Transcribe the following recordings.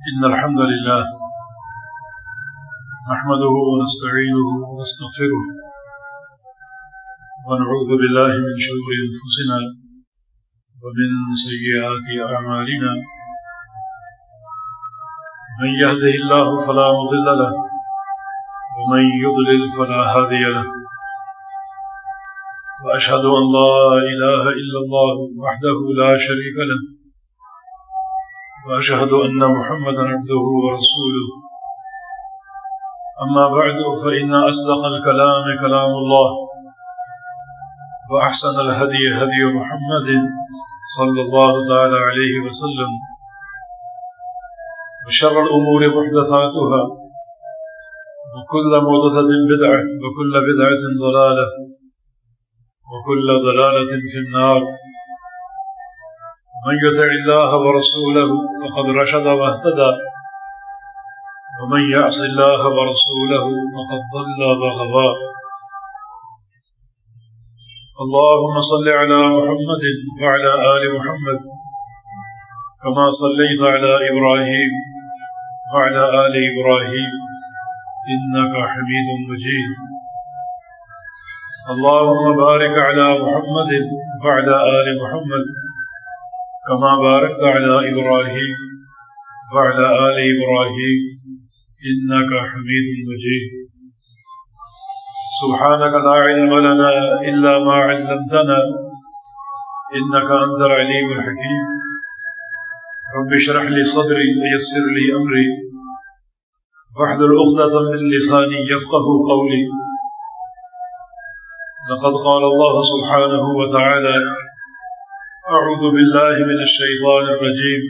إن الحمد لله نحمده ونستعينه ونستغفره ونعوذ بالله من شرور أنفسنا ومن سيئات أعمالنا من يهده الله فلا مضل له ومن يضلل فلا هادي له وأشهد أن لا إله إلا الله وحده لا شريك له وأشهد أن محمدا عبده ورسوله أما بعد فإن أصدق الكلام كلام الله وأحسن الهدي هدي محمد صلى الله تعالى عليه وسلم وشر الأمور محدثاتها وكل محدثة بدعة وكل بدعة ضلالة وكل ضلالة في النار من يطع الله ورسوله فقد رشد واهتدى ومن يعص الله ورسوله فقد ضل وغوى اللهم صل على محمد وعلى آل محمد كما صليت على إبراهيم وعلى آل إبراهيم إنك حميد مجيد اللهم بارك على محمد وعلى آل محمد كما باركت على إبراهيم وعلى آل إبراهيم إنك حميد مجيد سبحانك لا علم لنا إلا ما علمتنا إنك أنت العليم الحكيم رب اشرح لي صدري ويسر لي أمري واحلل عقدة من لساني يفقهوا قولي لقد قال الله سبحانه وتعالى أعوذ بالله من الشيطان الرجيم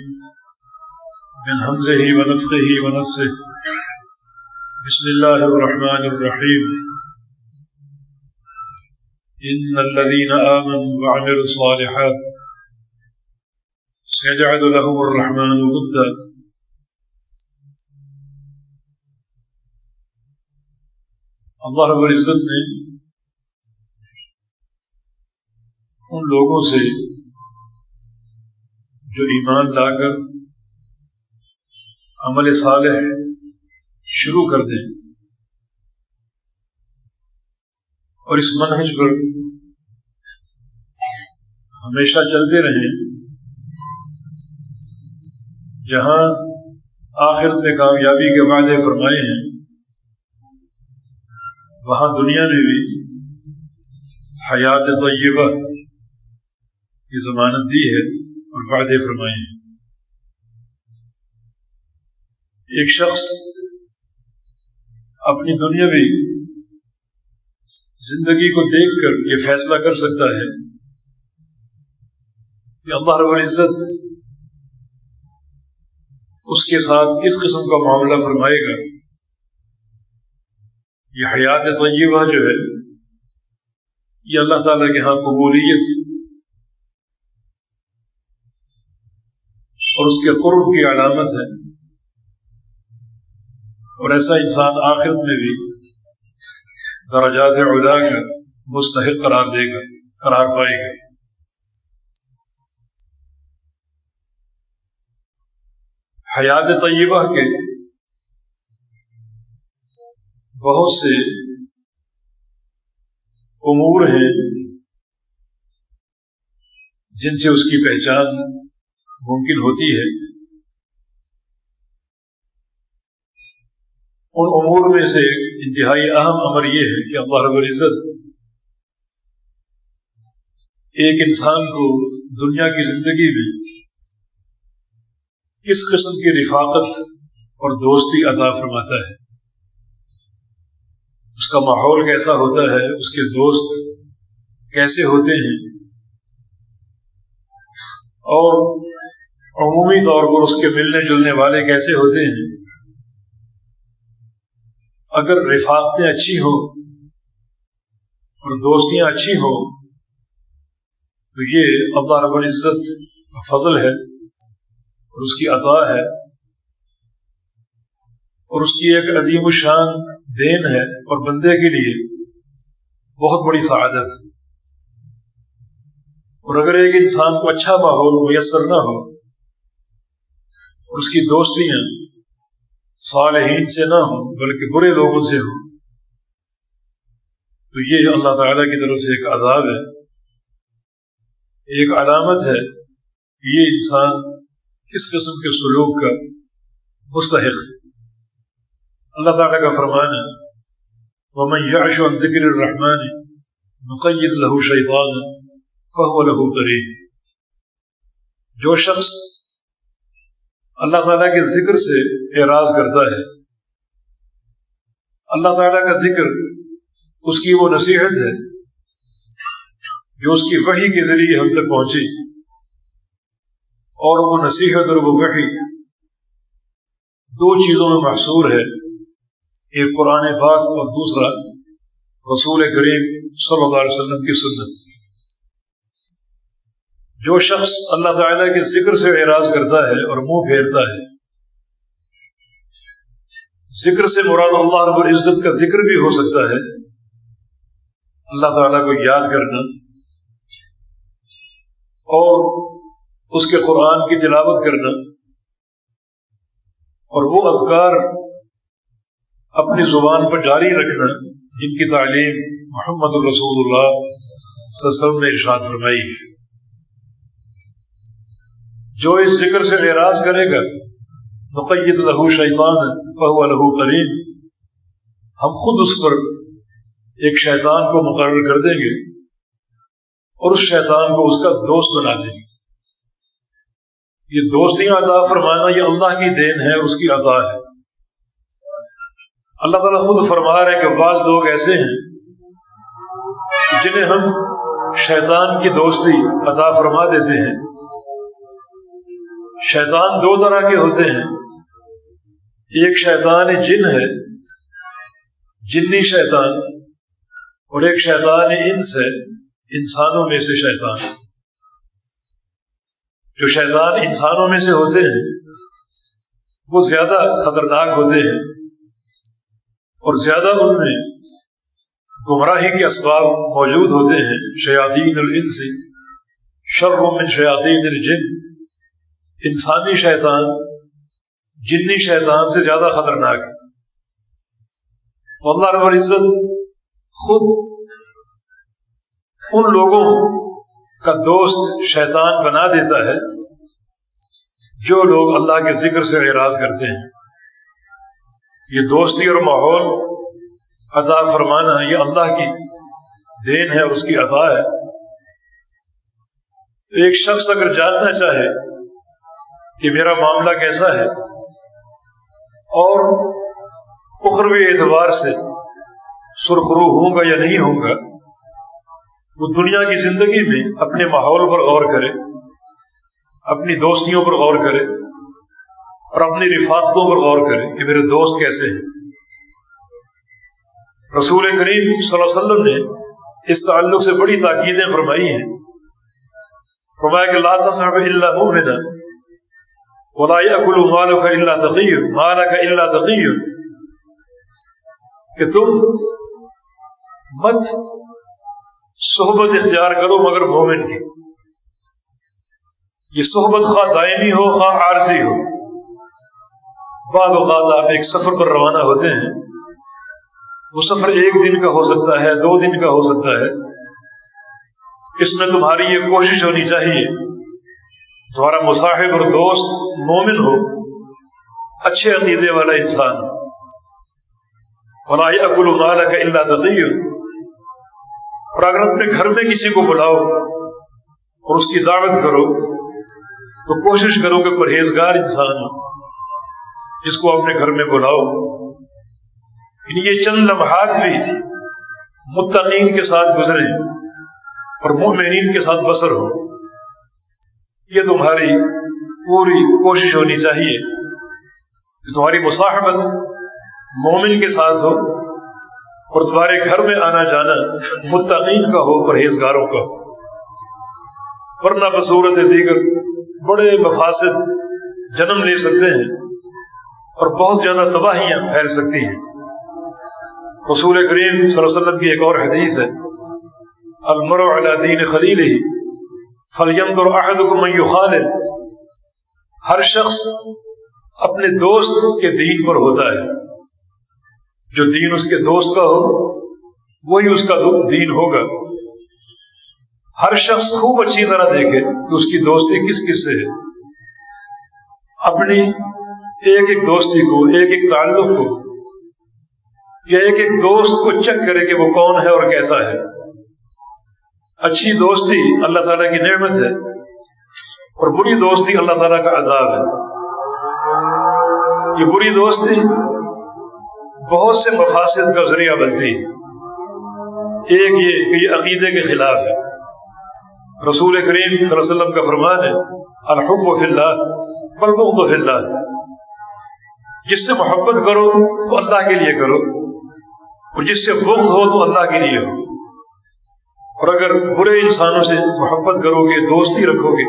من همزه ونفخه ونفسه بسم الله الرحمن الرحيم إن الذين آمنوا وعملوا الصالحات سيجعل لهم الرحمن ودا اللہ رب العزت نے ان لوگوں سے جو ایمان لا کر عمل صالح شروع کر دیں اور اس منہج پر ہمیشہ چلتے رہیں، جہاں آخرت میں کامیابی کے وعدے فرمائے ہیں وہاں دنیا میں بھی حیات طیبہ کی ضمانت دی ہے اور وعدے فرمائے ہیں۔ ایک شخص اپنی دنیاوی زندگی کو دیکھ کر یہ فیصلہ کر سکتا ہے کہ اللہ رب العزت اس کے ساتھ کس قسم کا معاملہ فرمائے گا۔ یہ حیات طیبہ جو ہے یہ اللہ تعالیٰ کے ہاں قبولیت اور اس کے قرب کی علامت ہے، اور ایسا انسان آخرت میں بھی درجات علا کا مستحق قرار پائے گا۔ حیات طیبہ کے بہت سے امور ہیں جن سے اس کی پہچان ممکن ہوتی ہے۔ ان امور میں سے انتہائی اہم امر یہ ہے کہ اللہ رب العزت ایک انسان کو دنیا کی زندگی میں کس قسم کی رفاقت اور دوستی عطا فرماتا ہے، اس کا ماحول کیسا ہوتا ہے، اس کے دوست کیسے ہوتے ہیں، اور عمومی طور پر اس کے ملنے جلنے والے کیسے ہوتے ہیں۔ اگر رفاقتیں اچھی ہوں اور دوستیاں اچھی ہوں تو یہ اللہ رب العزت کا فضل ہے اور اس کی عطا ہے اور اس کی ایک عظیم الشان دین ہے، اور بندے کے لیے بہت بڑی سعادت۔ اور اگر ایک انسان کو اچھا ماحول میسر نہ ہو اور اس کی دوستیاں صالحین سے نہ ہوں بلکہ برے لوگوں سے ہوں، تو یہ اللہ تعالیٰ کی طرف سے ایک عذاب ہے، ایک علامت ہے کہ یہ انسان کس قسم کے سلوک کا مستحق ہے۔ اللہ تعالیٰ کا فرمان ہے وَمَنْ يَعْشُ عَنْ ذِكْرِ الرَّحْمَنِ نُقَيِّضْ لَهُ شَيْطَانًا فَهُوَ لَهُ قَرِينٌ، جو شخص اللہ تعالیٰ کے ذکر سے اعراض کرتا ہے، اللہ تعالیٰ کا ذکر اس کی وہ نصیحت ہے جو اس کی وحی کے ذریعے ہم تک پہنچی، اور وہ نصیحت اور وہ وحی دو چیزوں میں محصور ہے، ایک قرآن پاک اور دوسرا رسول کریم صلی اللہ علیہ وسلم کی سنت۔ جو شخص اللہ تعالیٰ کے ذکر سے اعراض کرتا ہے اور منہ پھیرتا ہے، ذکر سے مراد اللہ رب العزت کا ذکر بھی ہو سکتا ہے، اللہ تعالیٰ کو یاد کرنا اور اس کے قرآن کی تلاوت کرنا، اور وہ اذکار اپنی زبان پر جاری رکھنا جن کی تعلیم محمد رسول اللہ صلی اللہ علیہ وسلم نے ارشاد فرمائی ہے۔ جو اس ذکر سے اعراض کرے گا نقیض لہو شیطان فہو لہو قرین، ہم خود اس پر ایک شیطان کو مقرر کر دیں گے اور اس شیطان کو اس کا دوست بنا دیں گے۔ یہ دوستیاں عطا فرمانا یہ اللہ کی دین ہے اور اس کی عطا ہے۔ اللہ تعالیٰ خود فرما رہے ہیں کہ بعض لوگ ایسے ہیں جنہیں ہم شیطان کی دوستی عطا فرما دیتے ہیں۔ شیطان دو طرح کے ہوتے ہیں، ایک شیطان جن ہے، جنی شیطان، اور ایک شیطان انس ہے، انسانوں میں سے شیطان۔ جو شیطان انسانوں میں سے ہوتے ہیں وہ زیادہ خطرناک ہوتے ہیں اور زیادہ ان میں گمراہی کے اسباب موجود ہوتے ہیں۔ شیاطین الانس شر من شیاطین الجن، انسانی شیطان جنی شیطان سے زیادہ خطرناک ہے۔ تو اللہ رب العزت خود ان لوگوں کا دوست شیطان بنا دیتا ہے جو لوگ اللہ کے ذکر سے اعراض کرتے ہیں۔ یہ دوستی اور ماحول عطا فرمانا یہ اللہ کی دین ہے اور اس کی عطا ہے۔ تو ایک شخص اگر جاننا چاہے کہ میرا معاملہ کیسا ہے اور اخروی اعتبار سے سرخرو ہوں گا یا نہیں ہوں گا، وہ دنیا کی زندگی میں اپنے ماحول پر غور کرے، اپنی دوستیوں پر غور کرے اور اپنی رفاقتوں پر غور کرے کہ میرے دوست کیسے ہیں۔ رسول کریم صلی اللہ علیہ وسلم نے اس تعلق سے بڑی تاکیدیں فرمائی ہیں۔ فرمایا کہ لا تصحب الا مؤمنا ولا يأكل مالك الا تقي مالك الا تقي، کہ تم مت صحبت اختیار کرو مگر مومن کی۔ یہ صحبت خواہ دائمی ہو خواہ عارضی ہو۔ بعض اوقات آپ ایک سفر پر روانہ ہوتے ہیں، وہ سفر 1 دن کا ہو سکتا ہے، 2 دن کا ہو سکتا ہے، اس میں تمہاری یہ کوشش ہونی چاہیے تمہارا مصاحب اور دوست مومن ہو، اچھے عقیدے والا انسان ہو۔ وَلَا يَأْكُلُ مَالَكَ إِلَّا تَقِيٌّ، اور اگر اپنے گھر میں کسی کو بلاؤ اور اس کی دعوت کرو تو کوشش کرو کہ پرہیزگار انسان ہو جس کو اپنے گھر میں بلاؤ۔ یہ چند لمحات بھی متقین کے ساتھ گزریں اور مومنین کے ساتھ بسر ہو، یہ تمہاری پوری کوشش ہونی چاہیے کہ تمہاری مصاحبت مومن کے ساتھ ہو اور تمہارے گھر میں آنا جانا متقین کا ہو، پرہیزگاروں کا ہو، ورنہ بصورت دیگر بڑے مفاسد جنم لے سکتے ہیں اور بہت زیادہ تباہیاں پھیل سکتی ہیں۔ رسول کریم صلی اللہ علیہ وسلم کی ایک اور حدیث ہے، المرء علی دین خلیلہ فلینظر احدکم من یخالل، ہر شخص اپنے دوست کے دین پر ہوتا ہے. جو دین اس کے دوست کا ہو وہی اس کا دین ہوگا. ہر شخص خوب اچھی طرح دیکھے کہ اس کی دوستی کس کس سے ہے. اپنی ایک ایک دوستی کو، ایک ایک تعلق کو، یا ایک ایک دوست کو چیک کرے کہ وہ کون ہے اور کیسا ہے. اچھی دوستی اللہ تعالیٰ کی نعمت ہے اور بری دوستی اللہ تعالیٰ کا عذاب ہے. یہ بری دوستی بہت سے مفاسد کا ذریعہ بنتی ہے. ایک یہ کہ یہ عقیدے کے خلاف ہے. رسول کریم صلی اللہ علیہ وسلم کا فرمان ہے الحب فی اللہ والبغض فی اللہ. جس سے محبت کرو تو اللہ کے لیے کرو اور جس سے بغض ہو تو اللہ کے لیے ہو. اور اگر برے انسانوں سے محبت کرو گے، دوستی رکھو گے،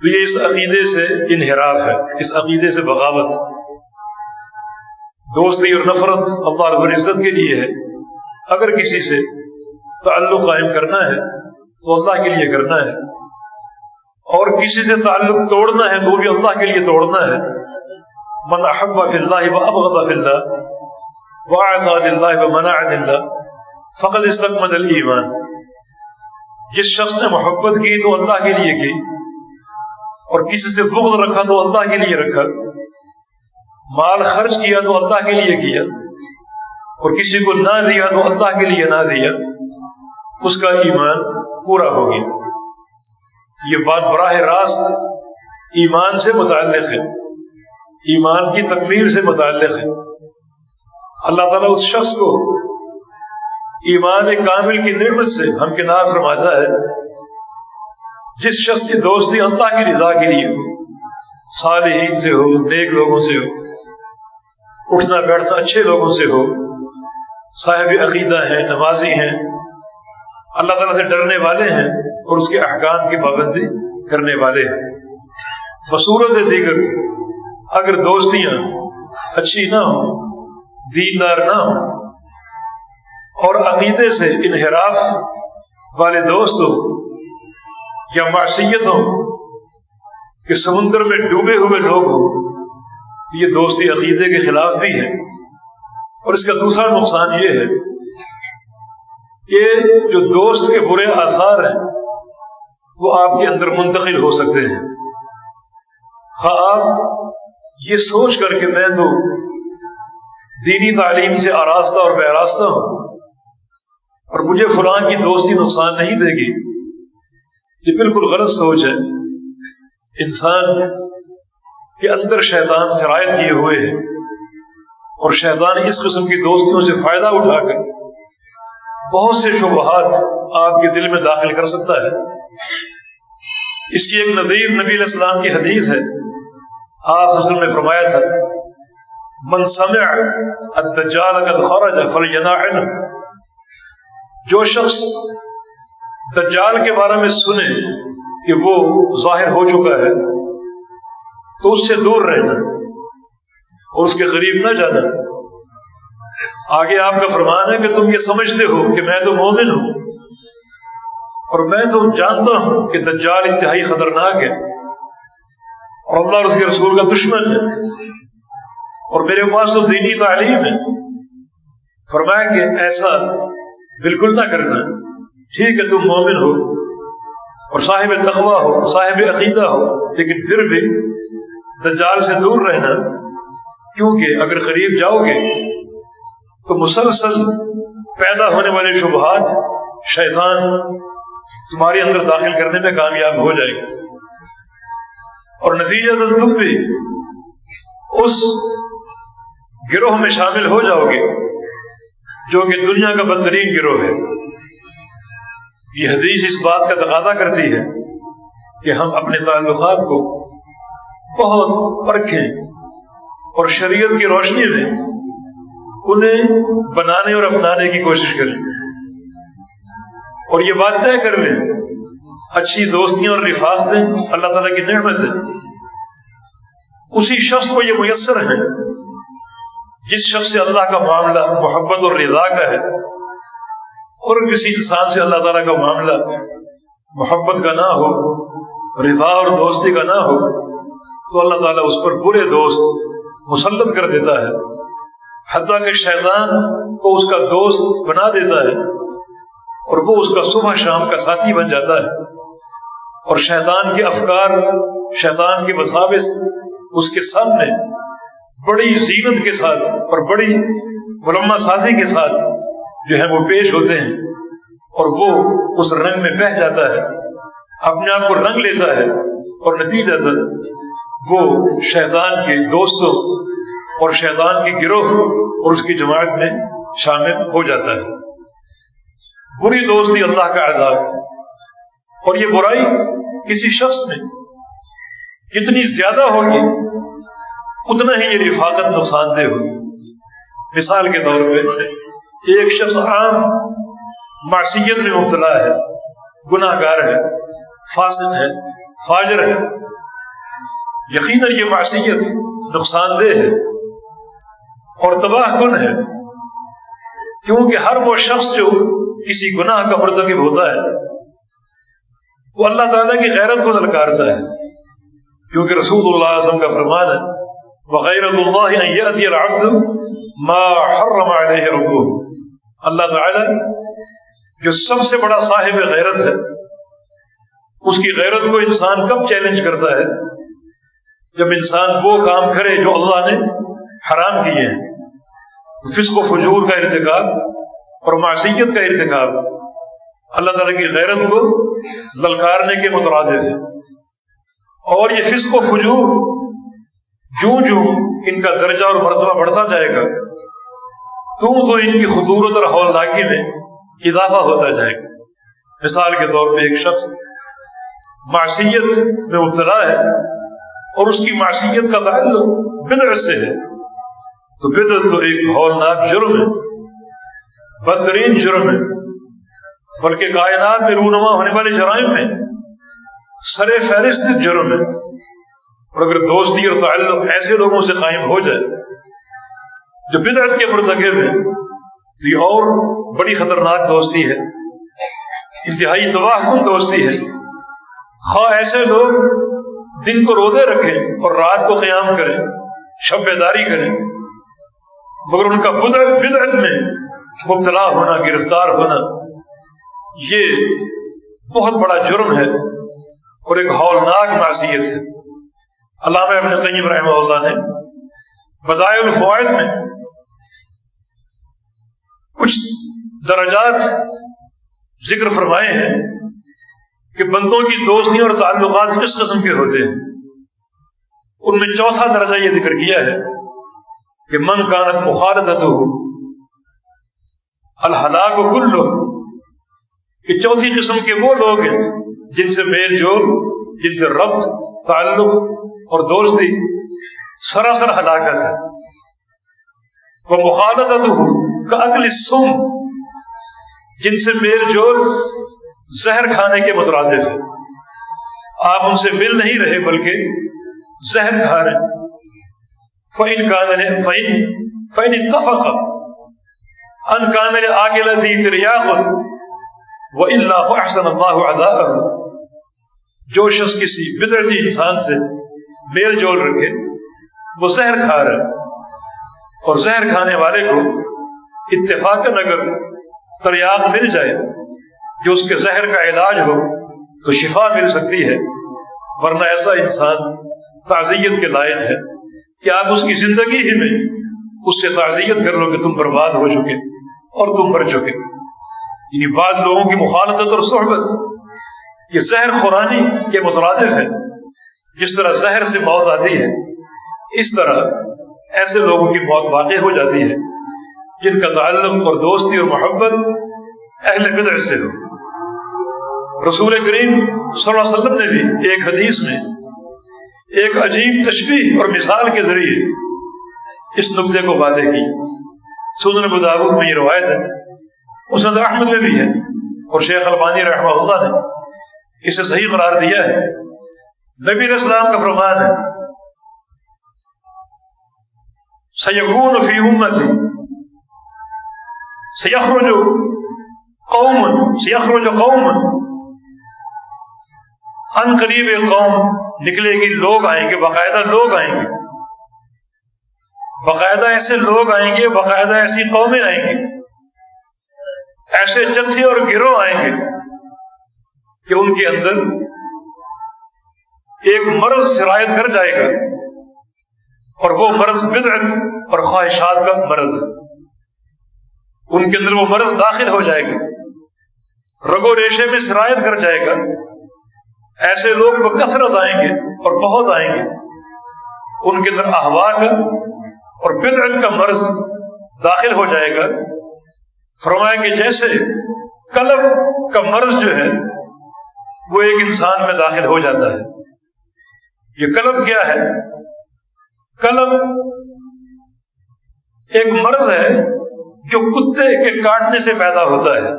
تو یہ اس عقیدے سے انحراف ہے، اس عقیدے سے بغاوت. دوستی اور نفرت اللہ رب العزت کے لیے ہے. اگر کسی سے تعلق قائم کرنا ہے تو اللہ کے لیے کرنا ہے، اور کسی سے تعلق توڑنا ہے تو بھی اللہ کے لیے توڑنا ہے. من احب فی اللہ وابغض فی اللہ واعطى للہ ومنع للہ فقد استکمل الایمان. جس شخص نے محبت کی تو اللہ کے لیے کی، اور کسی سے بغض رکھا تو اللہ کے لیے رکھا. مال خرچ کیا تو اللہ کے لیے کیا، اور کسی کو نہ دیا تو اللہ کے لیے نہ دیا. اس کا ایمان پورا ہو گیا. یہ بات براہ راست ایمان سے متعلق ہے، ایمان کی تکمیل سے متعلق ہے. اللہ تعالیٰ اس شخص کو ایمان کامل کی نعمت سے ہمکنار فرماتا ہے جس شخص کی دوستی اللہ کی رضا کے لیے ہو، صالحین سے ہو، نیک لوگوں سے ہو، اٹھنا بیٹھنا اچھے لوگوں سے ہو، صاحب عقیدہ ہیں، نمازی ہیں، اللہ تعالیٰ سے ڈرنے والے ہیں اور اس کے احکام کی پابندی کرنے والے ہیں. بصورت دیگر اگر دوستیاں اچھی نہ ہوں، دیندار نہ ہوں، اور عقیدے سے انحراف والے دوست ہوں، یا معصیت ہوں کہ سمندر میں ڈوبے ہوئے لوگ ہوں، یہ دوستی عقیدے کے خلاف بھی ہے. اور اس کا دوسرا نقصان یہ ہے کہ جو دوست کے برے آثار ہیں وہ آپ کے اندر منتقل ہو سکتے ہیں. خواہ آپ یہ سوچ کر کہ میں تو دینی تعلیم سے آراستہ اور بے آراستہ ہوں اور مجھے فلاں کی دوستی نقصان نہیں دے گی، یہ بالکل غلط سوچ ہے. انسان کے اندر شیطان سرایت کیے ہوئے ہے، اور شیطان اس قسم کی دوستیوں سے فائدہ اٹھا کر بہت سے شبہات آپ کے دل میں داخل کر سکتا ہے. اس کی ایک نظیر نبی علیہ السلام کی حدیث ہے. آپ صلی اللہ علیہ وسلم نے فرمایا تھا من سمع الدجال قد خرج فلینع عنہ. جو شخص دجال کے بارے میں سنے کہ وہ ظاہر ہو چکا ہے تو اس سے دور رہنا اور اس کے قریب نہ جانا. آگے آپ کا فرمان ہے کہ تم یہ سمجھتے ہو کہ میں تو مومن ہوں اور میں تو جانتا ہوں کہ دجال انتہائی خطرناک ہے اور اللہ اور اس کے رسول کا دشمن ہے اور میرے پاس تو دینی تعلیم ہے. فرمایا کہ ایسا بالکل نہ کرنا. ٹھیک ہے تم مومن ہو اور صاحب تقوی ہو، صاحب عقیدہ ہو، لیکن پھر بھی دجال سے دور رہنا، کیونکہ اگر قریب جاؤ گے تو مسلسل پیدا ہونے والے شبہات شیطان تمہارے اندر داخل کرنے میں کامیاب ہو جائے گا، اور نتیجہ تم بھی اس گروہ میں شامل ہو جاؤ گے جو کہ دنیا کا بدترین گروہ ہے. یہ حدیث اس بات کا تقاضا کرتی ہے کہ ہم اپنے تعلقات کو بہت پرکھیں اور شریعت کی روشنی میں انہیں بنانے اور اپنانے کی کوشش کریں، اور یہ بات طے کر لیں اچھی دوستیاں اور رفاقتیں اللہ تعالیٰ کی نعمت ہے. اسی شخص کو یہ میسر ہیں جس شخص سے اللہ کا معاملہ محبت اور رضا کا ہے، اور کسی انسان سے اللہ تعالیٰ کا معاملہ محبت کا نہ ہو، رضا اور دوستی کا نہ ہو، تو اللہ تعالیٰ اس پر برے دوست مسلط کر دیتا ہے، حتیٰ کہ شیطان کو اس کا دوست بنا دیتا ہے اور وہ اس کا صبح شام کا ساتھی بن جاتا ہے، اور شیطان کے افکار، شیطان کے وساوس اس کے سامنے بڑی زینت کے ساتھ اور بڑی ملمہ سازی کے ساتھ جو ہے وہ پیش ہوتے ہیں، اور وہ اس رنگ میں بہہ جاتا ہے، اپنے آپ کو رنگ لیتا ہے، اور نتیجتاً وہ شیطان کے دوستوں اور شیطان کی گروہ اور اس کی جماعت میں شامل ہو جاتا ہے۔ بری دوستی اللہ کا عذاب، اور یہ برائی کسی شخص میں جتنی زیادہ ہوگی اتنا ہی یہ رفاقت نقصان دہ ہوگی۔ مثال کے طور پہ ایک شخص عام معصیت میں مبتلا ہے، گناہ گار ہے، فاسق ہے، فاجر ہے، یقیناً یہ معصیت نقصان دہ ہے اور تباہ کن ہے، کیونکہ ہر وہ شخص جو کسی گناہ کا مرتکب ہوتا ہے وہ اللہ تعالیٰ کی غیرت کو للکارتا ہے، کیونکہ رسول اللہ صلی اللہ علیہ وسلم کا فرمان ہے وَغَيْرَةُ اللَّهِ أَن يَأْتِيَ الْعَبْدُ مَا حَرَّمَ عَلَيْهِ رَبُّهُ۔ اللہ تعالیٰ جو سب سے بڑا صاحب غیرت ہے، اس کی غیرت کو انسان کب چیلنج کرتا ہے؟ جب انسان وہ کام کرے جو اللہ نے حرام کیے ہیں، تو فسق و فجور کا ارتکاب اور معصیت کا ارتکاب اللہ تعالیٰ کی غیرت کو للکارنے کے مترادف ہے، اور یہ فسق و فجور جوں جوں ان کا درجہ اور مرتبہ بڑھتا جائے گا تو ان کی خطورت اور ہولناکی میں اضافہ ہوتا جائے گا۔ مثال کے طور پہ ایک شخص معصیت میں مبتلا ہے اور اس کی معصیت کا تعلق بدعت سے ہے، تو بدعت تو ایک ہولناک جرم ہے، بدترین جرم ہے، بلکہ کائنات میں رونما ہونے والے جرائم میں سر فہرست جرم ہے، اور اگر دوستی اور تعلق ایسے لوگوں سے قائم ہو جائے جو بدعت کے مرتکب ہیں تو یہ اور بڑی خطرناک دوستی ہے، انتہائی تباہ کن دوستی ہے۔ خواہ ایسے لوگ دن کو روزے رکھیں اور رات کو قیام کریں، شب بیداری کریں، مگر ان کا بدعت میں مبتلا ہونا، گرفتار ہونا، یہ بہت بڑا جرم ہے اور ایک ہولناک معصیت ہے۔ علامہ ابن قیم رحمہ اللہ نے بدائع الفوائد میں کچھ درجات ذکر فرمائے ہیں کہ بندوں کی دوستیاں اور تعلقات کس قسم کے ہوتے ہیں۔ ان میں چوتھا درجہ یہ ذکر کیا ہے کہ من کانت مخالطتہ الہلاک کلہ، کہ چوتھی قسم کے وہ لوگ ہیں جن سے میل جول، جن سے ربط، تعلق اور دوستی سراسر ہلاکت ہے۔ وہ مخالطتہ کاکل السم، جن سے میل جول زہر کھانے کے مترادف ہے، آپ ان سے مل نہیں رہے بلکہ زہر کھا رہے ہیں۔ فَإِنْ اتَّفَقَ أَنْ كَانَ لِعَاقِلَتِهِ تِرْيَاقٌ وَإِلَّا فَأَحْسَنَ اللَّهُ عَذَابَهُ، جو شخص کسی بدعتی انسان سے میل جول رکھے وہ زہر کھا رہا ہے، اور زہر کھانے والے کو اتفاقاً اگر تریاق مل جائے جو اس کے زہر کا علاج ہو تو شفا مل سکتی ہے، ورنہ ایسا انسان تعزیت کے لائق ہے کہ آپ اس کی زندگی ہی میں اس سے تعزیت کر لو کہ تم برباد ہو چکے اور تم مر چکے۔ یعنی بعض لوگوں کی مخالطت اور صحبت یہ زہر خورانی کے مترادف ہے۔ جس طرح زہر سے موت آتی ہے، اس طرح ایسے لوگوں کی موت واقع ہو جاتی ہے جن کا تعلق اور دوستی اور محبت اہل بدعت سے ہو۔ رسول کریم صلی اللہ علیہ وسلم نے بھی ایک حدیث میں ایک عجیب تشبیہ اور مثال کے ذریعے اس نقطے کو واضح کی۔ سنن ابو داؤد میں یہ روایت ہے، مسند احمد میں بھی ہے، اور شیخ البانی رحمہ اللہ نے اسے صحیح قرار دیا ہے۔ نبی علیہ السلام کا فرمان ہے سَيَكُونُ فِي أُمَّتِي سَيَخْرُجُ قَوْمٌ ان قریب ایک قوم نکلے گی، لوگ آئیں گے، باقاعدہ لوگ آئیں گے، باقاعدہ ایسے لوگ آئیں گے، باقاعدہ ایسی قومیں آئیں گی، ایسے جتھے اور گروہ آئیں گے کہ ان کے اندر ایک مرض سرایت کر جائے گا، اور وہ مرض بدعت اور خواہشات کا مرض ہے۔ ان کے اندر وہ مرض داخل ہو جائے گا، رگو ریشے میں سرایت کر جائے گا، ایسے لوگ بکثرت آئیں گے اور بہت آئیں گے، ان کے اندر احوا کا اور بدعت کا مرض داخل ہو جائے گا۔ فرمایا کہ جیسے قلب کا مرض جو ہے وہ ایک انسان میں داخل ہو جاتا ہے۔ یہ قلب کیا ہے؟ قلب ایک مرض ہے جو کتے کے کاٹنے سے پیدا ہوتا ہے۔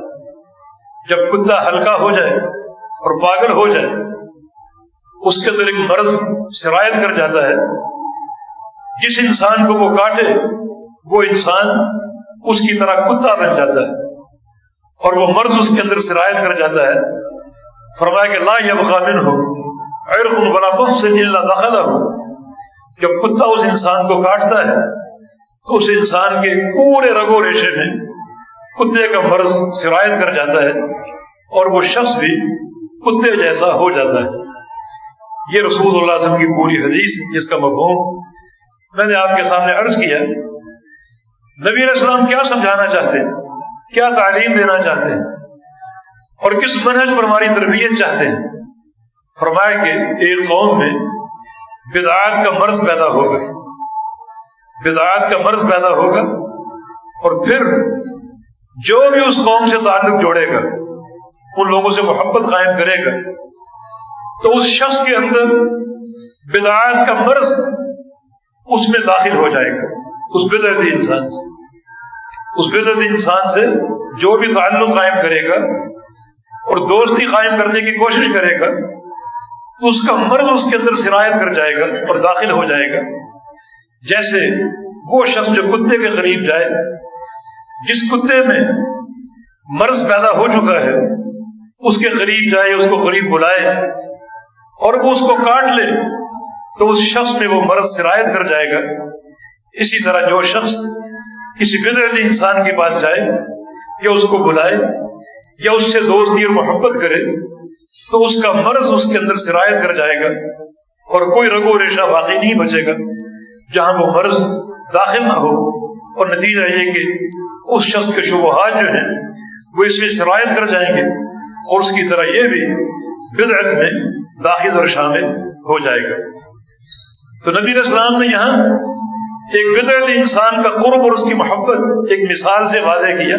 جب کتا ہلکا ہو جائے اور پاگل ہو جائے، اس کے اندر ایک مرض سرایت کر جاتا ہے۔ جس انسان کو وہ کاٹے وہ انسان اس کی طرح کتا بن جاتا ہے، اور وہ مرض اس کے اندر سرایت کر جاتا ہے۔ فرمایا کہ لا یبقى منہ عرق ولا مفصل الا دخلہ۔ جب کتا اس انسان کو کاٹتا ہے تو اس انسان کے پورے رگو ریشے میں کتے کا مرض سرایت کر جاتا ہے، اور وہ شخص بھی کتے جیسا ہو جاتا ہے۔ یہ رسول اللہ صلی اللہ علیہ وسلم کی پوری حدیث، جس کا مفہوم میں نے آپ کے سامنے عرض کیا۔ نبی علیہ السلام کیا سمجھانا چاہتے ہیں، کیا تعلیم دینا چاہتے ہیں، اور کس منہج پر ہماری تربیت چاہتے ہیں؟ فرمایا کہ ایک قوم میں بدعات کا مرض پیدا ہوگا، بدعات کا مرض پیدا ہوگا، اور پھر جو بھی اس قوم سے تعلق جوڑے گا، ان لوگوں سے محبت قائم کرے گا، تو اس شخص کے اندر بدعات کا مرض اس میں داخل ہو جائے گا۔ اس بدعتی انسان سے، اس بدعتی انسان سے جو بھی تعلق قائم کرے گا اور دوستی قائم کرنے کی کوشش کرے گا، تو اس کا مرض اس کے اندر سرایت کر جائے گا اور داخل ہو جائے گا۔ جیسے وہ شخص جو کتے کے قریب جائے، جس کتے میں مرض پیدا ہو چکا ہے، اس کے قریب جائے، اس کو قریب بلائے اور وہ اس کو کاٹ لے، تو اس شخص میں وہ مرض سرایت کر جائے گا۔ اسی طرح جو شخص کسی بدعتی انسان کے پاس جائے یا اس کو بلائے یا اس سے دوستی اور محبت کرے، تو اس کا مرض اس کے اندر سرایت کر جائے گا، اور کوئی رگو ریشہ باقی نہیں بچے گا جہاں وہ مرض داخل نہ ہو۔ اور نتیجہ یہ کہ اس شخص کے شبہات جو ہیں وہ اس میں سرایت کر جائیں گے، اور اس کی طرح یہ بھی بدعت میں داخل اور شامل ہو جائے گا۔ تو نبی علیہ السلام نے یہاں ایک بدعتی انسان کا قرب اور اس کی محبت ایک مثال سے واضح کیا،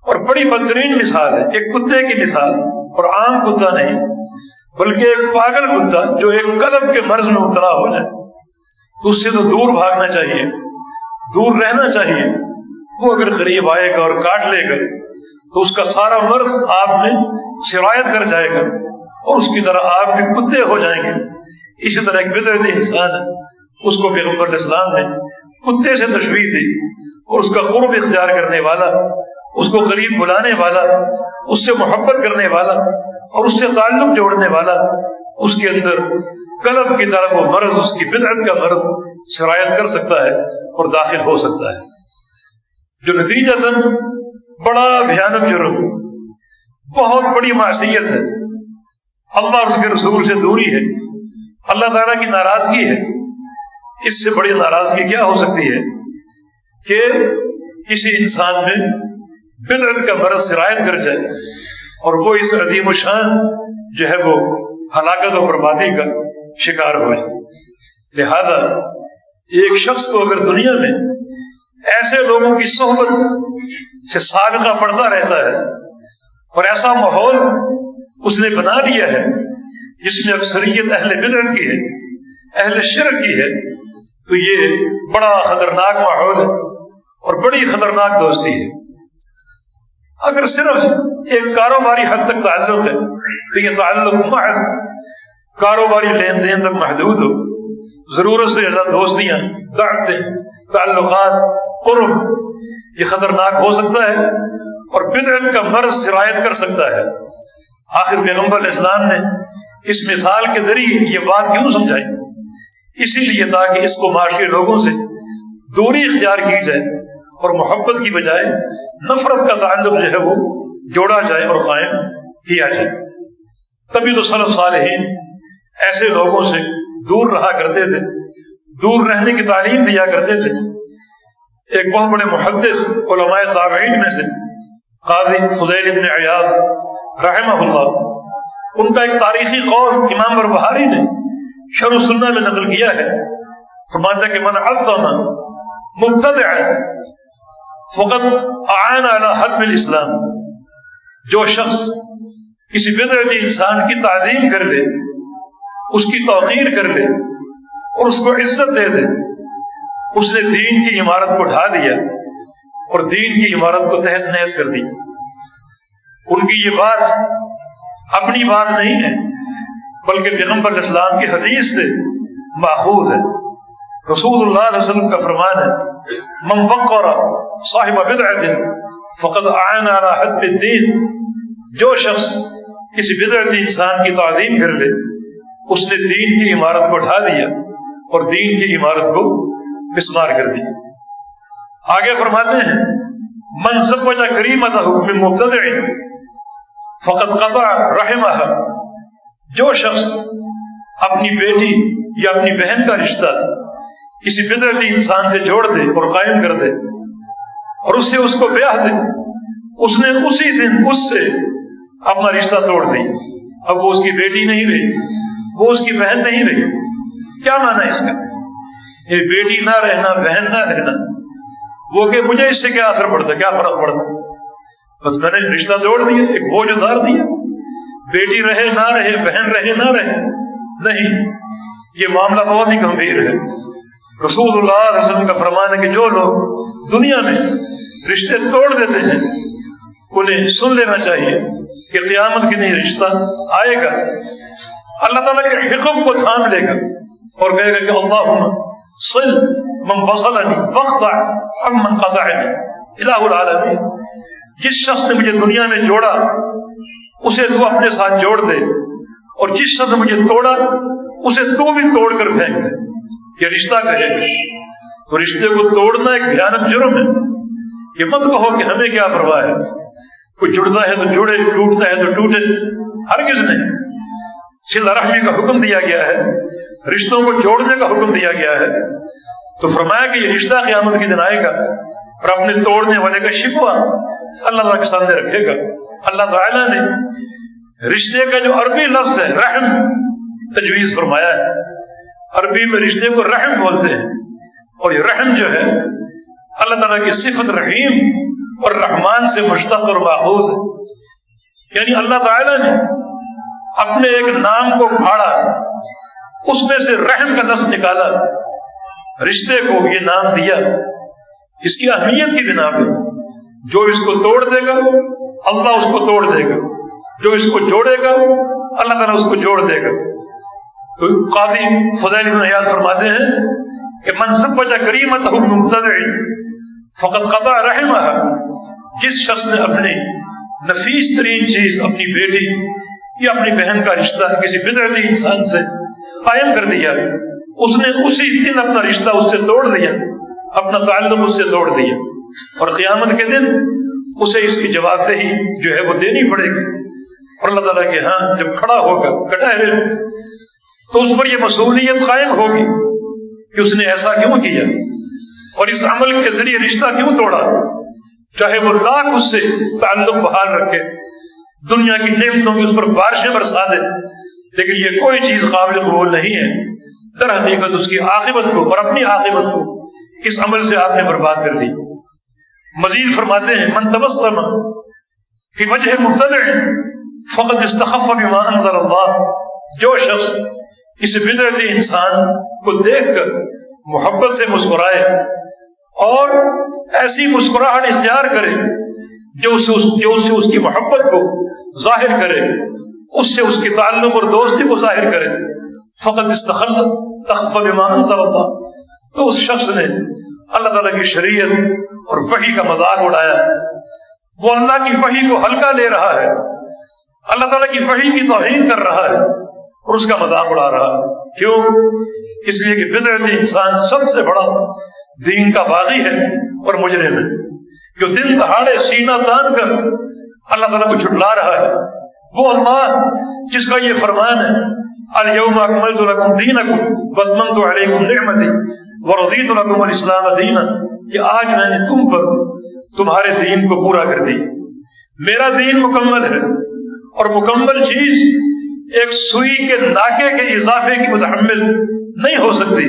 اور بڑی بدترین مثال ہے، ایک کتے کی مثال، اور عام کتا نہیں بلکہ ایک پاگل کتا جو ایک قلب کے مرض میں مبتلا ہو جائے، تو اس سے تو دور بھاگنا چاہیے، دور رہنا چاہیے۔ وہ اگر قریب آئے گا اور کاٹ لے گا تو اس کا سارا مرض آپ میں سرایت کر جائے گا، اور اس کی طرح آپ بھی کتے ہو جائیں گے۔ اسی طرح ایک بدعتی انسان ہے، اس کو پیغمبر علیہ السلام نے کتے سے تشبیہ دی، اور اس کا قرب اختیار کرنے والا، اس کو قریب بلانے والا، اس سے محبت کرنے والا اور اس سے تعلق جوڑنے والا، اس کے اندر قلب کی طرف وہ مرض، اس کی بدعت کا مرض سرایت کر سکتا ہے اور داخل ہو سکتا ہے، جو نتیجتاً بڑا بھیانک جرم، بہت بڑی معصیت ہے، اللہ اور اس کے رسول سے دوری ہے، اللہ تعالیٰ کی ناراضگی ہے۔ اس سے بڑی ناراضگی کیا ہو سکتی ہے کہ کسی انسان میں بدعت کا مرض سرایت کر جائے اور وہ اس عظیم الشان جو ہے وہ ہلاکت و بربادی کا شکار ہو جائے۔ لہذا ایک شخص کو اگر دنیا میں ایسے لوگوں کی صحبت سے سابقہ پڑتا رہتا ہے اور ایسا ماحول اس نے بنا دیا ہے جس میں اکثریت اہل بدعت کی ہے، اہل شرک کی ہے، تو یہ بڑا خطرناک ماحول ہے اور بڑی خطرناک دوستی ہے۔ اگر صرف ایک کاروباری حد تک تعلق ہے تو یہ تعلق محض کاروباری لین دین تک محدود ہو، ضرورت سے زیادہ دوستیاں، دعوتیں، تعلقات، قرب، یہ خطرناک ہو سکتا ہے اور بدعت کا مرض سرایت کر سکتا ہے۔ آخر پیغمبر علیہ السلام نے اس مثال کے ذریعے یہ بات کیوں سمجھائی؟ اسی لیے تاکہ اس کو معاشرے لوگوں سے دوری اختیار کی جائے اور محبت کی بجائے نفرت کا تعلق جو ہے وہ جوڑا جائے اور قائم کیا جائے۔ تبھی تو سلف صالحین ایسے لوگوں سے دور رہا کرتے تھے، دور رہنے کی تعلیم دیا کرتے تھے۔ ایک بہت بڑے محدث علماء تابعین میں سے قاضی فضیل بن عیاض رحمہ اللہ، ان کا ایک تاریخی قول امام بربہاری نے شرح السنہ میں نقل کیا ہے۔ فرماتا ہے کہ من عظم مبتدعا فقد اعان علی حدم الاسلام، جو شخص کسی بدعتی انسان کی تعظیم کر لے، اس کی توقیر کر لے اور اس کو عزت دے دے، اس نے دین کی عمارت کو ڈھا دیا اور دین کی عمارت کو تہس نہس کر دی۔ ان کی یہ بات اپنی بات نہیں ہے بلکہ پیغمبر اسلام کی حدیث سے ماخوذ ہے۔ رسول اللہ علیہ وسلم کا فرمان ہے من وقر صاحب بدعت فقد اعان علی حدم الدین، جو شخص کسی بدعتی انسان کی تعظیم کر لے، اس نے دین کی عمارت کو ڈھا دیا اور دین کی عمارت کو مسمار کر دیا۔ آگے فرماتے ہیں من زوج کریمتہ من مبتدع فقد قطع رحمہ، جو شخص اپنی بیٹی یا اپنی بہن کا رشتہ کسی بدعتی انسان سے جوڑ دے اور قائم کر دے اور اس سے اس کو بیاہ دے، اس نے اسی دن اس سے اپنا رشتہ توڑ دیا۔ اب وہ اس کی بیٹی نہیں رہی، وہ اس کی بہن نہیں رہی۔ کیا معنی ہے اس کا؟ یہ بیٹی نہ رہنا، بہن نہ رہنا، وہ کہ مجھے اس سے کیا اثر پڑتا، کیا فرق پڑتا، بس میں نے رشتہ توڑ دیا، ایک بوجھ اتار دیا۔ بیٹی رہے نہ رہے، بہن رہے نہ رہے، نہیں، یہ معاملہ بہت ہی گمبھیر ہے۔ رسول اللہ علیہ وسلم کا فرمان ہے کہ جو لوگ دنیا میں رشتے توڑ دیتے ہیں انہیں سن لینا چاہیے کہ قیامت کے دن رشتہ آئے گا، اللہ تعالیٰ کے حقوق کو تھام لے گا اور کہے گا کہ اللہم صل من وصلنی واقطع عمن قطعنی، الہ العالمین، جس شخص نے مجھے دنیا میں جوڑا اسے تو اپنے ساتھ جوڑ دے، اور جس شخص نے مجھے توڑا اسے تو بھی توڑ کر پھینک دے۔ یہ رشتہ کہے گا تو رشتے کو توڑنا ایک بھیانک جرم ہے۔ یہ مت کہو کہ ہمیں کیا پرواہ ہے، کوئی جڑتا ہے تو جڑے، ٹوٹتا ہے تو ٹوٹے، ہرگز نہیں۔ صلہ رحمی کا حکم دیا گیا ہے، رشتوں کو جوڑنے کا حکم دیا گیا ہے، تو فرمایا کہ یہ رشتہ قیامت کے دن آئے گا اور اپنے توڑنے والے کا شکوہ اللہ تعالیٰ کے سامنے رکھے گا۔ اللہ تعالیٰ نے رشتے کا جو عربی لفظ ہے رحم تجویز فرمایا ہے، عربی میں رشتے کو رحم بولتے ہیں، اور یہ رحم جو ہے اللہ تعالیٰ کی صفت رحیم اور رحمان سے مشتق اور ماخوذ ہے۔ یعنی اللہ تعالیٰ نے اپنے ایک نام کو پھاڑا، اس میں سے رحم کا لفظ نکالا، رشتے کو یہ نام دیا اس کی اہمیت کی بنا پہ۔ جو اس کو توڑ دے گا اللہ اس کو توڑ دے گا، جو اس کو جوڑے گا اللہ تعالیٰ اس کو جوڑ دے گا۔ تو قاضی فضیل بن عیاض فرماتے ہیں کہ من زوج کریمتہ من مبتدع فقد قطع رحمہ، جس شخص نے اپنی نفیس ترین چیز اپنی بیٹی یا اپنی بہن کا رشتہ کسی بدعتی انسان سے قائم کر دیا، اس نے اسی دن اپنا رشتہ اس سے توڑ دیا، اپنا تعلق اس سے توڑ دیا، اور قیامت کے دن اسے اس کی جواب دہی جو ہے وہ دینی پڑے گی، اور اللہ تعالیٰ کے ہاں جب کھڑا ہوگا کٹہرے تو اس پر یہ مسئولیت قائم ہوگی کہ اس نے ایسا کیوں کیا اور اس عمل کے ذریعے رشتہ کیوں توڑا، چاہے وہ لاکھ اس سے تعلق بحال رکھے، دنیا کی نعمتوں کی اس پر بارشیں برسا دے، لیکن یہ کوئی چیز قابل قبول نہیں ہے۔ در حقیقت اس کی عاقبت کو اور اپنی عاقبت کو اس عمل سے آپ نے برباد کر دی۔ مزید فرماتے ہیں من تبسم فی وجہ مبتدع فقد استخف بما انزل اللہ، جو شخص کسی بدعتی انسان کو دیکھ کر محبت سے مسکرائے اور ایسی مسکراہٹ اختیار کرے جو اس سے اس کی محبت کو ظاہر کرے، اس سے اس کی تعلق اور دوستی کو ظاہر کرے، فقط استخف بما انزل اللہ، تو اس شخص نے اللہ تعالیٰ کی شریعت اور وحی کا مذاق اڑایا، وہ اللہ کی وحی کو ہلکا لے رہا ہے، اللہ تعالیٰ کی وحی کی توہین کر رہا ہے، اور اس کا مذاق اڑا رہا ہے. کیوں؟ اس لیے کہ بدعتی انسان سب سے بڑا دین کا باغی ہے اور مجرم ہے، جو دن دہاڑے سینہ تان کر اللہ تعالیٰ کو جھٹلا رہا ہے. وہ اللہ جس کا یہ فرمان ہے الیوم اکملت لکم دینکم واتممت علیکم نعمتی ورضیت لکم الاسلام دینا، کہ آج میں نے تم پر تمہارے دین کو پورا کر دیا. میرا دین مکمل ہے، اور مکمل چیز ایک سوئی کے ناکے کے اضافے کی متحمل نہیں ہو سکتی.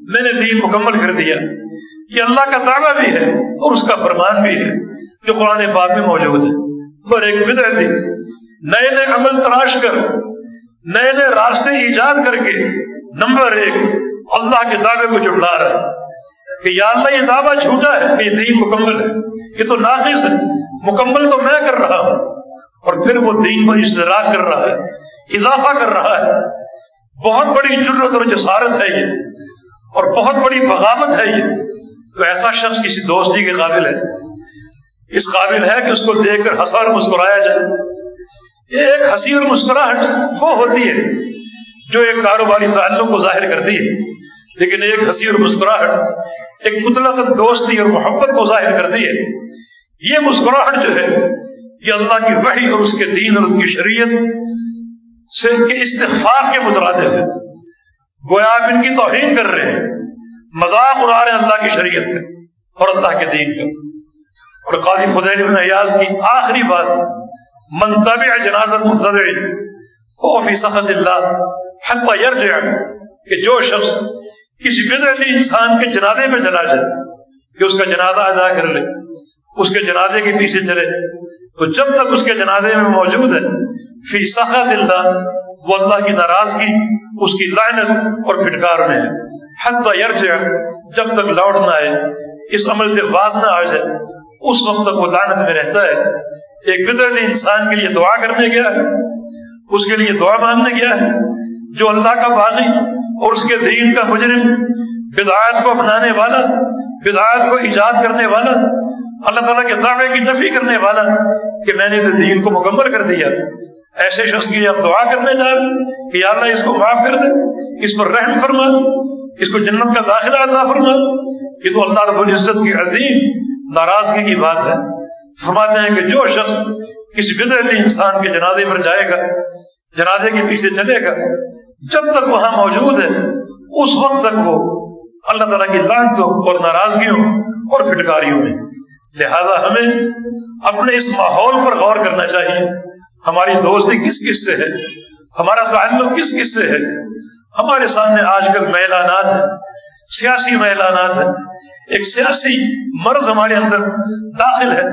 میں نے دین مکمل کر دیا. یہ اللہ کا دعویٰ بھی ہے اور اس کا فرمان بھی ہے جو قرآن پاک میں موجود ہے. پر ایک بدعتی نئے نئے عمل تراش کر، نئے نئے راستے ایجاد کر کے نمبر ایک اللہ کے دعوے کو جھٹلا رہا ہے کہ یا اللہ یہ دعویٰ جھوٹا ہے کہ یہ دین مکمل ہے، یہ تو ناقص ہے، مکمل تو میں کر رہا ہوں. اور پھر وہ دین پر اشتراک کر رہا ہے، اضافہ کر رہا ہے. بہت بڑی جرت اور جسارت ہے یہ، اور بہت بڑی بغاوت ہے یہ. تو ایسا شخص کسی دوستی کے قابل ہے، اس قابل ہے کہ اس کو دیکھ کر ہنسا اور مسکرایا جائے. یہ ایک ہنسی اور مسکراہٹ وہ ہوتی ہے جو ایک کاروباری تعلق کو ظاہر کرتی ہے، لیکن ایک ہنسی اور مسکراہٹ ایک مطلق دوستی اور محبت کو ظاہر کرتی ہے. یہ مسکراہٹ جو ہے یہ اللہ کی وحی اور اس کے دین اور اس کی شریعت سے کے استخفاف کے مترادف ہے. گویا آپ ان کی توہین کر رہے ہیں، مذاق اڑا رہے ہیں اللہ کی شریعت کا اور اللہ کے دین کا. اور قاضی فضیل بن عیاض کی آخری بات، من تبع جنازۃ مبتدع هو فی سخط اللہ حتی یرجع، کہ جو شخص کسی بدعتی انسان کے جنازے میں چلا جائے کہ اس کا جنازہ ادا کر لے، اس کے جنازے کے پیچھے چلے، تو جب تک اس کے جنازے میں موجود ہے فی سخط اللہ، وہ اللہ کی ناراضگی، اس کی لعنت اور پھٹکار میں ہے. حتی یرجع، جب تک لوٹ نہ آئے، اس عمل سے باز نہ آ جائے، اس وقت تک وہ لعنت میں رہتا ہے. ایک بدعتی انسان کے لیے دعا کرنے گیا ہے، اس کے لیے دعا مانگنے گیا ہے، جو اللہ کا باغی اور اس کے دین کا مجرم، بدعات کو اپنانے والا، بدعات کو ایجاد کرنے والا، اللہ تعالیٰ کے دعوے کی نفی کرنے والا کہ میں نے تو دین کو مکمل کر دیا. ایسے شخص کی اب دعا کرنے جا رہے کہ یا اللہ اس کو معاف کر دے، اس پر رحم فرما، اس کو جنت کا داخلہ عطا فرما. یہ تو اللہ رب العزت کی عظیم ناراضگی کی بات ہے. فرماتے ہیں کہ جو شخص کسی بدعتی انسان کے جنازے پر جائے گا، جنازے کے پیچھے چلے گا، جب تک وہاں موجود ہے اس وقت تک وہ اللہ تعالیٰ کی لعنتوں اور ناراضگیوں اور پھٹکاریوں میں. لہذا ہمیں اپنے اس ماحول پر غور کرنا چاہیے. ہماری دوستی کس کس سے ہے، ہمارا تعلق کس کس سے ہے. ہمارے سامنے آج کل میلانات ہیں، سیاسی میلانات ہیں. ایک سیاسی مرض ہمارے اندر داخل ہے،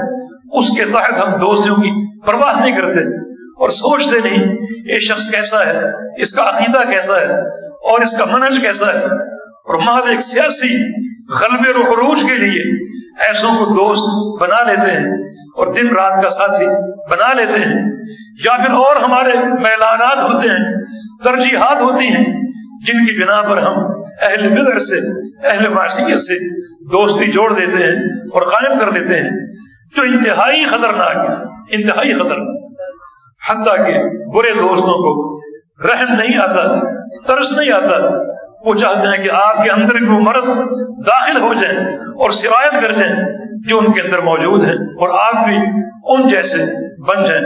اس کے تحت ہم دوستیوں کی پرواہ نہیں کرتے اور سوچتے نہیں یہ شخص کیسا ہے، اس کا عقیدہ کیسا ہے اور اس کا منہج کیسا ہے. اور محض ایک سیاسی غلبے و عروج کے لیے ایسوں کو دوست بنا لیتے ہیں اور دن رات کا ساتھی بنا لیتے ہیں. یا پھر اور ہمارے میلانات ہوتے ہیں، ترجیحات ہوتی ہیں، جن کی بنا پر ہم اہل بدع سے، اہل معصیت سے دوستی جوڑ دیتے ہیں اور قائم کر لیتے ہیں، جو انتہائی خطرناک ہے، انتہائی خطرناک. حتیٰ کہ برے دوستوں کو رحم نہیں آتا، ترس نہیں آتا. وہ چاہتے ہیں کہ آپ کے اندر وہ مرض داخل ہو جائیں اور سرایت کر جائیں جو ان کے اندر موجود ہیں، اور آپ بھی ان جیسے بن جائیں.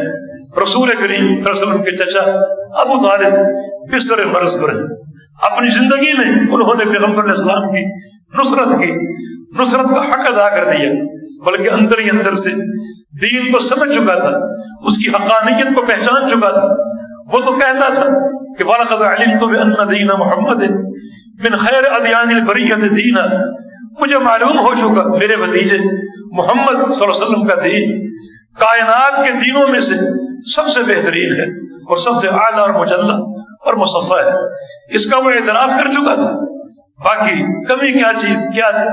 رسول کریم صلی اللہ علیہ وسلم کے چچا ابو طالب بستر مرض پر ہیں. اپنی زندگی میں انہوں نے پیغمبر علیہ السلام کی نصرت کا حق ادا کر دیا، بلکہ اندر ہی اندر سے دین کو سمجھ چکا تھا، اس کی حقانیت کو پہچان چکا تھا. وہ تو کہتا تھا کہ وَلَقَدْ عَلِمْتُ بِأَنَّ دِينَ مُحَمَّدٍ مِنْ خَيْرِ أَدْيَانِ الْبَرِيَّةِ دِينًا، مجھے معلوم ہو چکا میرے بھتیجے محمد صلی اللہ علیہ وسلم کا دین کائنات کے دینوں میں سے سب سے بہترین ہے اور سب سے اعلیٰ اور مجلہ اور مصفہ ہے. اس کا وہ اعتراف کر چکا تھا. باقی کمی کیا چیز کیا تھی،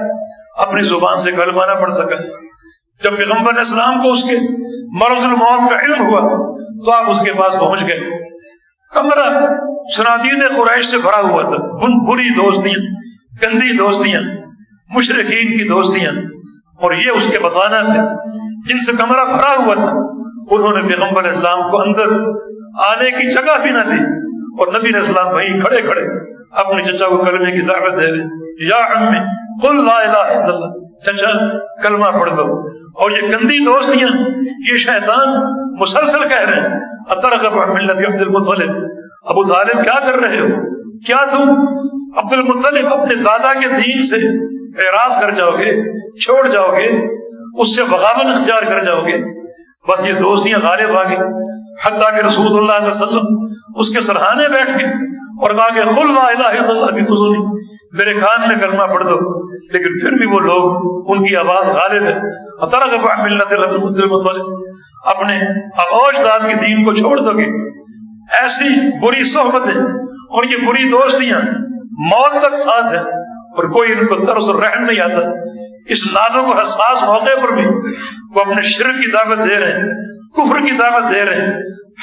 اپنی زبان سے کلمہ نہ پڑھ سکا. جب پیغمبر علیہ السلام کو اس کے مرض الموت کا علم ہوا تو آپ اس کے پاس پہنچ گئے. کمرہ صنادید قریش سے بھرا ہوا تھا، بری دوستیاں، گندی دوستیاں، مشرکین کی دوستیاں، اور یہ اس کے بتانا تھے جن سے کمرہ بھرا ہوا تھا. انہوں نے پیغمبر اسلام کو اندر آنے کی جگہ بھی نہ دی اور نبی علیہ السلام وہیں کھڑے کھڑے اپنے چچا کو کلمے کی دعوت دے رہے، یا عمی قل لا الہ الا اللہ، چچا کلمہ پڑھ دو۔ اور یہ گندی دوستیاں، یہ شیطان مسلسل کہہ رہے ہیں اترغب عن ملت عبد المطلب، ابو طالب کیا کر رہے ہو؟ کیا تم عبد المطلب اپنے دادا کے دین سے اعراض کر جاؤ گے، چھوڑ جاؤ گے، اس سے بغاوت اختیار کر جاؤ گے؟ بس یہ دوستیاں غالب آ گئی، حتیٰ کہ رسول اللہ علیہ وسلم اس کے سرحانے بیٹھ کے اور کہا کہ قل لا الہ الا اللہ فی اذنی، میرے کان میں کلمہ پڑھ دو۔ لیکن پھر بھی وہ لوگ، ان کی آواز غالب ہے، اترغب عن ملت عبد المطلب، اپنے اجداد کے دین کو چھوڑ دو گے؟ ایسی بری صحبتیں اور یہ بری دوستیاں موت تک ساتھ ہیں، اور کوئی ان کو ترس اور رحم نہیں آتا۔ اس نازک و حساس موقع پر بھی وہ اپنے شرک کی دعوت دے رہے ہیں، کفر کی دعوت دے رہے ہیں،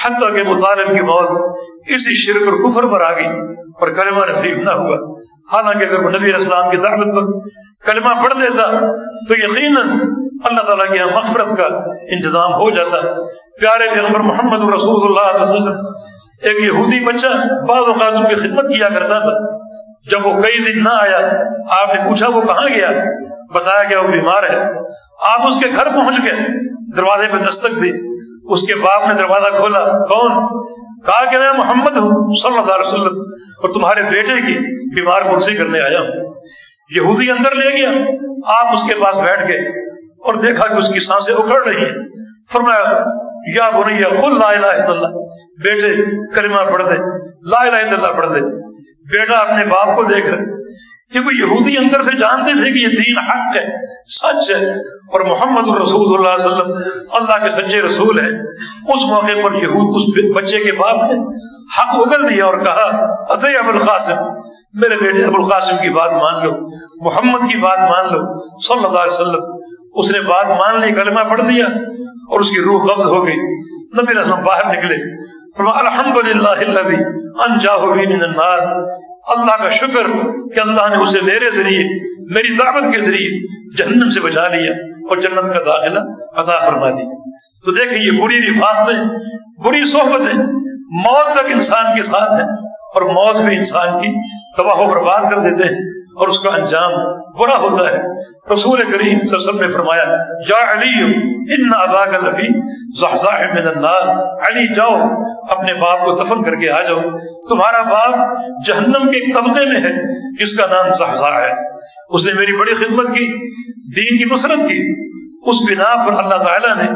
حتیٰ کہ ابو طالب کی موت اسی شرک اور کفر پر آ گئی اور کلمہ نصیب نہ ہوا۔ حالانکہ اگر وہ نبی علیہ السلام کی دعوت پر کلمہ پڑھ دیتا تو یقیناً اللہ تعالیٰ کی مغفرت کا انتظام ہو جاتا۔ پیارے پیغمبر محمد رسول اللہ صلی اللہ علیہ وسلم، ایک یہودی بچہ بعض اوقات ان کی خدمت کیا کرتا تھا۔ جب وہ کئی دن نہ آیا، آپ نے پوچھا وہ کہاں گیا؟ بتایا کہ وہ بیمار ہے۔ آپ اس کے گھر پہنچ گئے، دروازے پہ دستک دی، اس کے باپ نے دروازہ کھولا، کون؟ کہا کہ میں محمد ہوں صلی اللہ علیہ وسلم، اور تمہارے بیٹے کی بیمار پرسی کرنے آیا ہوں۔ یہودی اندر لے گیا، آپ اس کے پاس بیٹھ گئے اور دیکھا کہ اس کی سانسیں اکھڑ رہی ہیں۔ فرمایا یا بنی قل لا الہ الا اللہ، بیٹے کلمہ پڑھ دے، لا الہ الا اللہ پڑھ دے۔ بیٹا اپنے باپ کو دیکھ رہے، کیونکہ یہودی اندر سے جانتے تھے کہ یہ دین حق ہے، سچ ہے، اور محمد الرسول اللہ صلی اللہ علیہ وسلم اللہ کے سچے رسول ہیں۔ اس موقع پر یہود، اس بچے کے باپ نے حق اگل دیا اور کہا اطیع ابو القاسم، میرے بیٹے ابو القاسم کی بات مان لو، محمد کی بات مان لو صلی اللہ علیہ وسلم۔ اس نے بات مان لی، کلمہ پڑھ دیا اور اس کی روح قبض ہو گئی۔ نبی علیہ السلام باہر نکلے، فرمایا الحمدللہ الذی انجاہ بی من النار، اللہ کا شکر کہ اللہ نے اسے میرے ذریعے، میری دعوت کے ذریعے جہنم سے بچا لیا اور جنت کا داخلہ عطا فرما دیا۔ تو دیکھیں یہ بری رفاقتیں، بری صحبتیں موت تک انسان کے ساتھ ہیں، اور موت بھی انسان کی تباہ و برباد کر دیتے ہیں اور اس کا انجام برا ہوتا ہے۔ رسول کریم صلی اللہ علیہ وسلم نے فرمایا یا علی ان اباک لفی زحزاح من النار، علی جاؤ اپنے باپ کو دفن کر کے آ جاؤ، تمہارا باپ جہنم کے ایک طبقے میں ہے جس کا نام زحزاح ہے، اس نے میری بڑی خدمت کی، دین کی نصرت کی، اس بنا پر اللہ تعالیٰ نے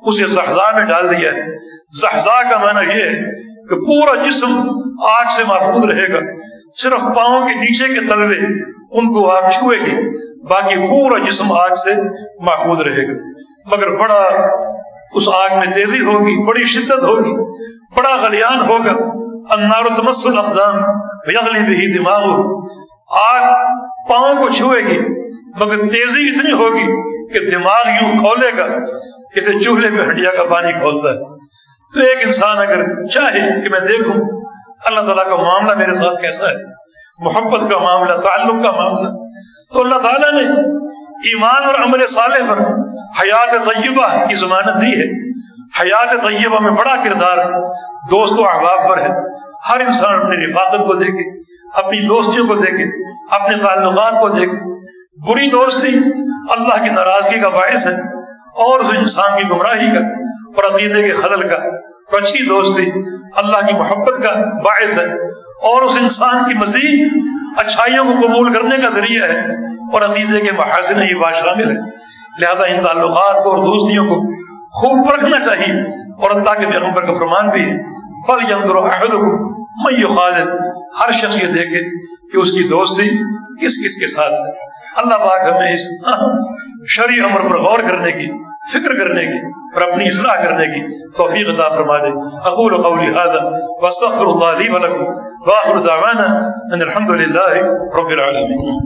اسے زحزاح میں ڈال دیا ہے۔ زحزاح کا معنی یہ ہے کہ پورا جسم آگ سے محفوظ رہے گا، صرف پاؤں کے نیچے کے تلوے ان کو آگ چھوئے گی، باقی پورا جسم آگ سے محفوظ رہے گا۔ مگر بڑا اس آگ میں تیزی ہوگی، بڑی شدت ہوگی، بڑا غلیان ہوگا۔ النار تمس الاقدام ویغلی بہ دماغ، آگ پاؤں کو چھوئے گی مگر تیزی اتنی ہوگی کہ دماغ یوں کھولے گا جیسے چولہے میں ہنڈیا کا پانی کھولتا ہے۔ تو ایک انسان اگر چاہے کہ میں دیکھوں اللہ تعالیٰ کا معاملہ میرے ساتھ کیسا ہے، محبت کا معاملہ، تعلق کا معاملہ، تو اللہ تعالیٰ نے ایمان اور عمل صالح پر حیات طیبہ کی ضمانت دی ہے۔ حیات طیبہ میں بڑا کردار دوست و احباب پر ہے۔ ہر انسان اپنی رفاقت کو دیکھے، اپنی دوستیوں کو دیکھے، اپنے تعلقات کو دیکھے۔ بری دوستی اللہ کی ناراضگی کا باعث ہے اور اس انسان کی گمراہی کا اور عقیدے کے خلل کا، اور اچھی دوستی اللہ کی محبت کا باعث ہے اور اس انسان کی مزید اچھائیوں کو قبول کرنے کا ذریعہ ہے، اور عقیدے کے محاسن ہی بات شامل ہے۔ لہذا ان تعلقات کو اور دوستیوں کو خوب پرکھنا چاہیے، اور اللہ کے پیغمبر کا فرمان بھی ہے فَلْيَنْظُرْ أَحَدُكُمْ مَنْ يُخَالِطُ، ہر شخص یہ دیکھے کہ اس کی دوستی کس کس کے ساتھ ہے۔ اللہ پاک ہمیں اس شرعی امر پر غور کرنے کی، فکر کرنے کی اور اپنی اصلاح کرنے کی توفیق عطا فرما دے۔ اقول قولی ھذا واستغفر اللہ لی ولکم، وآخر دعوانا ان الحمد للہ رب العالمین۔